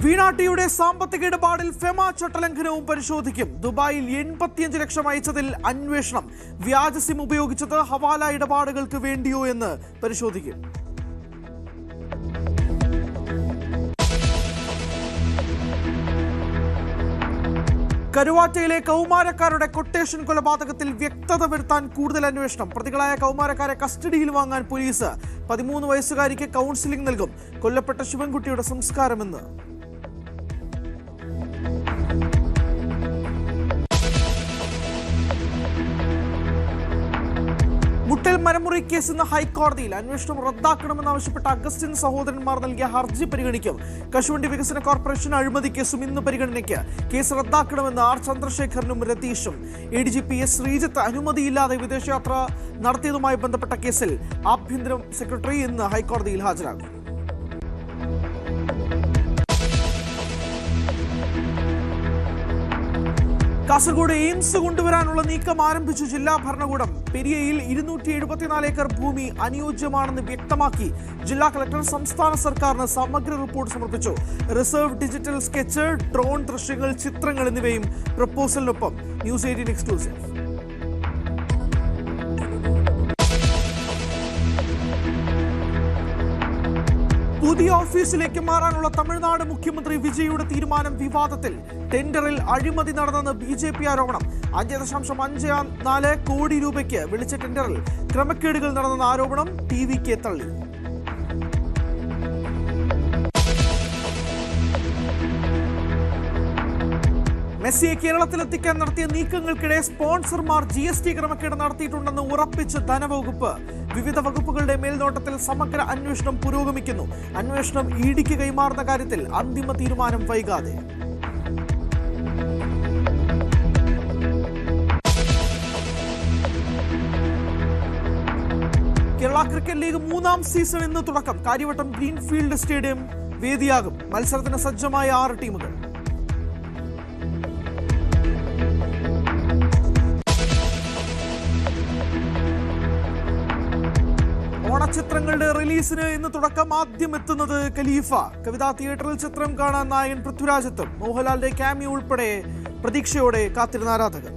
വീണാട്ടിയുടെ സാമ്പത്തിക ഇടപാടിൽ ഫെമ ചട്ടലംഘനവും പരിശോധിക്കും. ദുബായിൽ 85 ലക്ഷം അയച്ചതിൽ അന്വേഷണം. വ്യാജ സിം ഉപയോഗിച്ചത് ഹവാല ഇടപാടുകൾക്ക് വേണ്ടിയോ എന്ന് പരിശോധിക്കും. കരുവാറ്റയിലെ കൗമാരക്കാരുടെ കൊട്ടേഷൻ കൊലപാതകത്തിൽ വ്യക്തത വരുത്താൻ കൂടുതൽ അന്വേഷണം. പ്രതികളായ കൗമാരക്കാരെ കസ്റ്റഡിയിൽ വാങ്ങാൻ പോലീസ്. 13 വയസ്സുകാരിക്ക് കൗൺസിലിംഗ് നൽകും. കൊല്ലപ്പെട്ട ശിവൻകുട്ടിയുടെ സംസ്കാരമെന്ന്. മുട്ടൽ മരമുറി കേസ് ഇന്ന് ഹൈക്കോടതിയിൽ. അന്വേഷണം റദ്ദാക്കണമെന്നാവശ്യപ്പെട്ട അഗസ്റ്റിൻ സഹോദരന്മാർ നൽകിയ ഹർജി പരിഗണിക്കും. കശുവണ്ടി വികസന കോർപ്പറേഷൻ അഴിമതി കേസും ഇന്ന് പരിഗണനയ്ക്ക്. കേസ് റദ്ദാക്കണമെന്ന് ആർ ചന്ദ്രശേഖരനും രതീഷും. ADGP S ശ്രീജിത്ത് അനുമതിയില്ലാതെ വിദേശയാത്ര നടത്തിയതുമായി ബന്ധപ്പെട്ട കേസിൽ ആഭ്യന്തര സെക്രട്ടറി ഇന്ന് ഹൈക്കോടതിയിൽ ഹാജരാകും. കാസർഗോഡ് എയിംസ് കൊണ്ടുവരാനുള്ള നീക്കം ആരംഭിച്ചു ജില്ലാ ഭരണകൂടം. പെരിയയിൽ 274 ഏക്കർ ഭൂമി അനുയോജ്യമാണെന്ന് വ്യക്തമാക്കി ജില്ലാ കളക്ടർ സംസ്ഥാന സർക്കാരിന് സമഗ്ര റിപ്പോർട്ട് സമർപ്പിച്ചു. റിസർവ് ഡിജിറ്റൽ സ്കെച്ച്, ഡ്രോൺ ദൃശ്യങ്ങൾ, ചിത്രങ്ങൾ എന്നിവയും പ്രപ്പോസലിനൊപ്പം. News 18 exclusive. പുതിയ ഓഫീസിലേക്ക് മാറാനുള്ള തമിഴ്നാട് മുഖ്യമന്ത്രി വിജയുടെ തീരുമാനം വിവാദത്തിൽ. ടെൻഡറിൽ അഴിമതി നടന്നെന്ന് BJP ആരോപണം. 5.54 കോടി രൂപയ്ക്ക് വിളിച്ച ടെൻഡറിൽ ക്രമക്കേടുകൾ നടന്നെന്ന ആരോപണം TVK തള്ളി. മെസ്സിയെ കേരളത്തിലെത്തിക്കാൻ നടത്തിയ നീക്കങ്ങൾക്കിടെ സ്പോൺസർമാർ GST ക്രമക്കേട് നടത്തിയിട്ടുണ്ടെന്ന് ഉറപ്പിച്ച് ധനവകുപ്പ്. വിവിധ വകുപ്പുകളുടെ മേൽനോട്ടത്തിൽ സമഗ്ര അന്വേഷണം പുരോഗമിക്കുന്നു. അന്വേഷണം EDക്ക് കൈമാറുന്ന കാര്യത്തിൽ അന്തിമ തീരുമാനം വൈകാതെ. കേരള ക്രിക്കറ്റ് ലീഗ് 3ാം സീസൺ ഇന്ന് തുടക്കം. കാര്യവട്ടം ഗ്രീൻഫീൽഡ് സ്റ്റേഡിയം വേദിയാകും. മത്സരത്തിന് സജ്ജമായ 6 ടീമുകൾ. ഓണച്ചിത്രങ്ങളുടെ റിലീസിന് ഇന്ന് തുടക്കം. ആദ്യം എത്തുന്നത് ഖലീഫ. കവിതാ തിയേറ്ററിൽ ചിത്രം കാണാൻ നായകൻ പൃഥ്വിരാജ് എത്തും. മോഹൻലാലിന്റെ ക്യാമിയോ ഉൾപ്പെടെ പ്രതീക്ഷയോടെ കാത്തിരുന്ന ആരാധകർ.